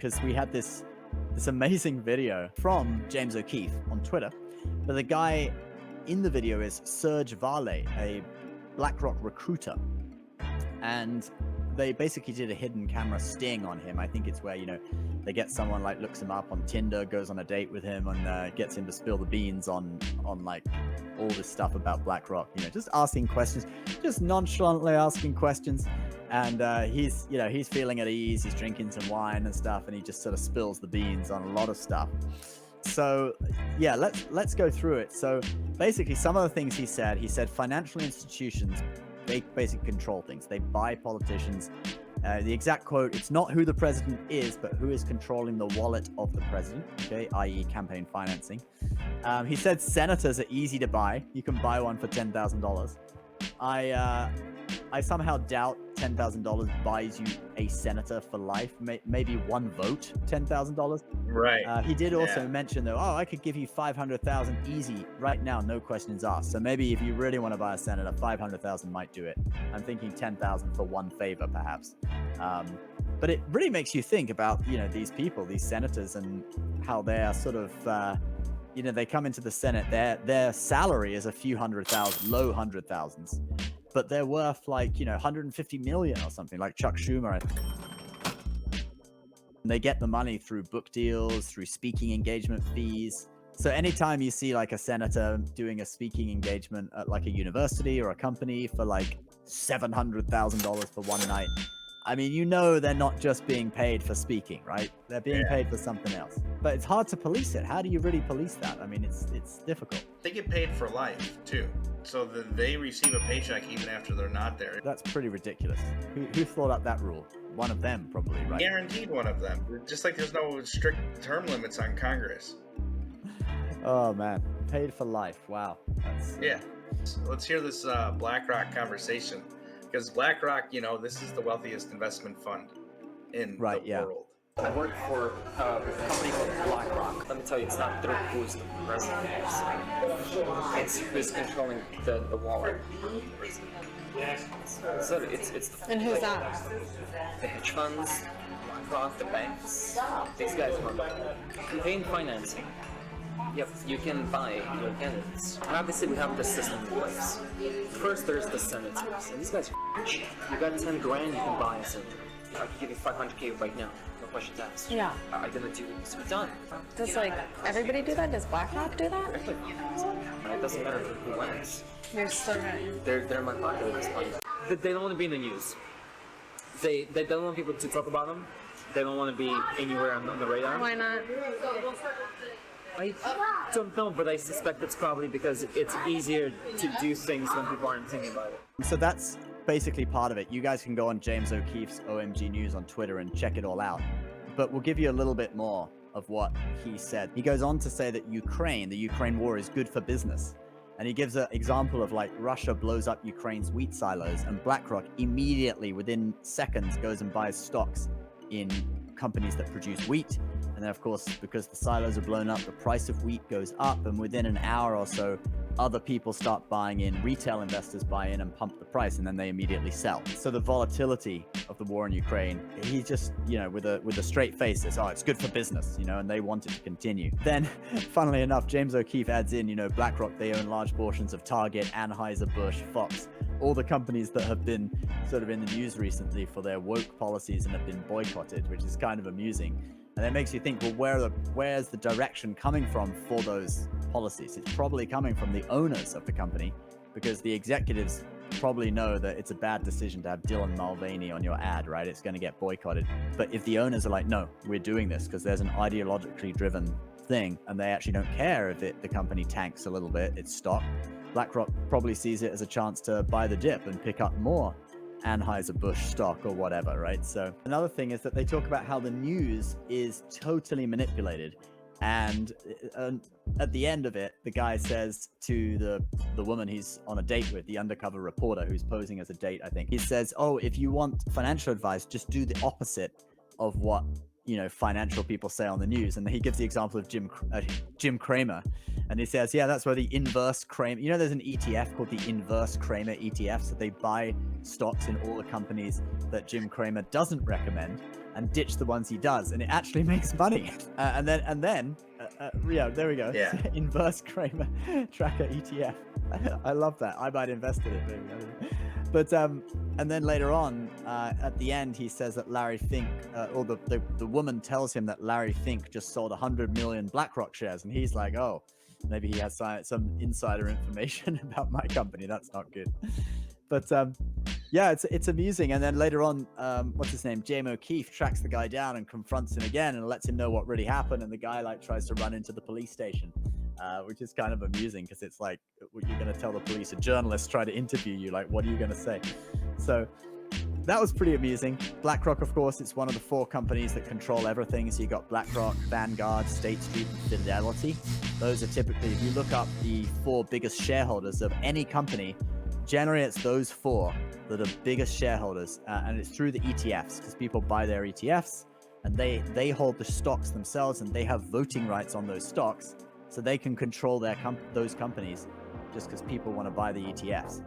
because we had this amazing video from James O'Keefe on Twitter, but the guy in the video is Serge Varley, a BlackRock recruiter, and they basically did a hidden camera sting on him. I think it's where, you know, they get someone, like, looks him up on Tinder, goes on a date with him, and gets him to spill the beans on like all this stuff about BlackRock, you know, just asking questions, just nonchalantly asking questions. And he's feeling at ease, he's drinking some wine and stuff, and he just sort of spills the beans on a lot of stuff. So yeah, let's go through it. So basically, some of the things he said financial institutions, they basically control things. They buy politicians. The exact quote, it's not who the president is, but who is controlling the wallet of the president, okay, i.e. campaign financing. He said senators are easy to buy. You can buy one for $10,000. I somehow doubt $10,000 buys you a senator for life. Maybe one vote, $10,000. Right. He did also mention, though, I could give you $500,000 easy right now, no questions asked. So maybe if you really want to buy a senator, $500,000 might do it. I'm thinking $10,000 for one favor, perhaps. But it really makes you think about, you know, these people, these senators, and how they're sort of, you know, they come into the Senate. Their salary is a few $100,000, low $100,000s. But they're worth, like, you know, 150 million or something, like Chuck Schumer. And they get the money through book deals, through speaking engagement fees. So anytime you see, like, a senator doing a speaking engagement at, like, a university or a company for like $700,000 for one night, I mean, you know, they're not just being paid for speaking, right? They're being paid for something else. But it's hard to police it. How do you really police that? I mean, it's difficult. They get paid for life too, so that they receive a paycheck even after they're not there. That's pretty ridiculous. Who thought up that rule? One of them, probably, right? Guaranteed one of them. Just like there's no strict term limits on Congress. Oh man, paid for life. Wow. That's, yeah. So let's hear this BlackRock conversation. Because BlackRock, you know, this is the wealthiest investment fund in the world. I work for a company called BlackRock. Let me tell you, it's not who's the president. It's who's controlling the wallet. So it's and who's that? The hedge funds, BlackRock, the banks. These guys run campaign financing. Yep, you can buy your candidates. And obviously we have the system in place. First there's the senators, and these guys are rich. You got 10 grand, you can buy a senator. I can give you 500K right now, no questions asked. Yeah. I'm gonna do this, we're done. Does like everybody do that? Does BlackRock do that? It doesn't matter who wins. They're still right. They're in my pocket at this point. They don't want to be in the news. They don't want people to talk about them. They don't want to be anywhere on the radar. Why not? I don't know, but I suspect it's probably because it's easier to do things when people aren't thinking about it. So that's basically part of it. You guys can go on James O'Keefe's OMG News on Twitter and check it all out. But we'll give you a little bit more of what he said. He goes on to say that the Ukraine war is good for business. And he gives an example of, like, Russia blows up Ukraine's wheat silos, and BlackRock immediately, within seconds, goes and buys stocks in companies that produce wheat. And then, of course, because the silos are blown up, the price of wheat goes up, and within an hour or so, other people start buying in, retail investors buy in and pump the price, and then they immediately sell. So the volatility of the war in Ukraine, he just, you know, with a straight face says, oh, it's good for business, you know, and they want it to continue. Then, funnily enough, James O'Keefe adds in, you know, BlackRock, they own large portions of Target, Anheuser-Busch, Fox, all the companies that have been sort of in the news recently for their woke policies and have been boycotted, which is kind of amusing. And it makes you think, well, where's the direction coming from for those policies? It's probably coming from the owners of the company, because the executives probably know that it's a bad decision to have Dylan Mulvaney on your ad, right? It's going to get boycotted. But if the owners are like, no, we're doing this because there's an ideologically driven thing, and they actually don't care if the company tanks a little bit, its stock, BlackRock probably sees it as a chance to buy the dip and pick up more Anheuser-Busch stock or whatever, right? So another thing is that they talk about how the news is totally manipulated. And at the end of it, the guy says to the woman he's on a date with, the undercover reporter who's posing as a date, I think, he says, oh, if you want financial advice, just do the opposite of what, you know, financial people say on the news. And he gives the example of Jim Cramer. And he says, yeah, that's where the inverse Cramer, you know, there's an ETF called the inverse Cramer ETF. So they buy stocks in all the companies that Jim Cramer doesn't recommend. and ditch the ones he does, and it actually makes money. And then yeah, there we go. Yeah. Inverse Kramer tracker ETF. I love that. I might invest in it, maybe. But and then later on, at the end, he says that Larry Fink, or the woman tells him that Larry Fink just sold 100 million BlackRock shares, and he's like, oh, maybe he has some insider information about my company. That's not good. But yeah, it's amusing. And then later on, what's his name? James O'Keefe tracks the guy down and confronts him again and lets him know what really happened. And the guy like tries to run into the police station, which is kind of amusing because it's like, you're going to tell the police, a journalist try to interview you, like, what are you going to say? So that was pretty amusing. BlackRock, of course, it's one of the 4 companies that control everything. So you got BlackRock, Vanguard, State Street, and Fidelity. Those are typically, if you look up the 4 biggest shareholders of any company, generally it's those 4 that are biggest shareholders, and it's through the ETFs, because people buy their ETFs and they hold the stocks themselves, and they have voting rights on those stocks, so they can control those companies just because people want to buy the ETFs.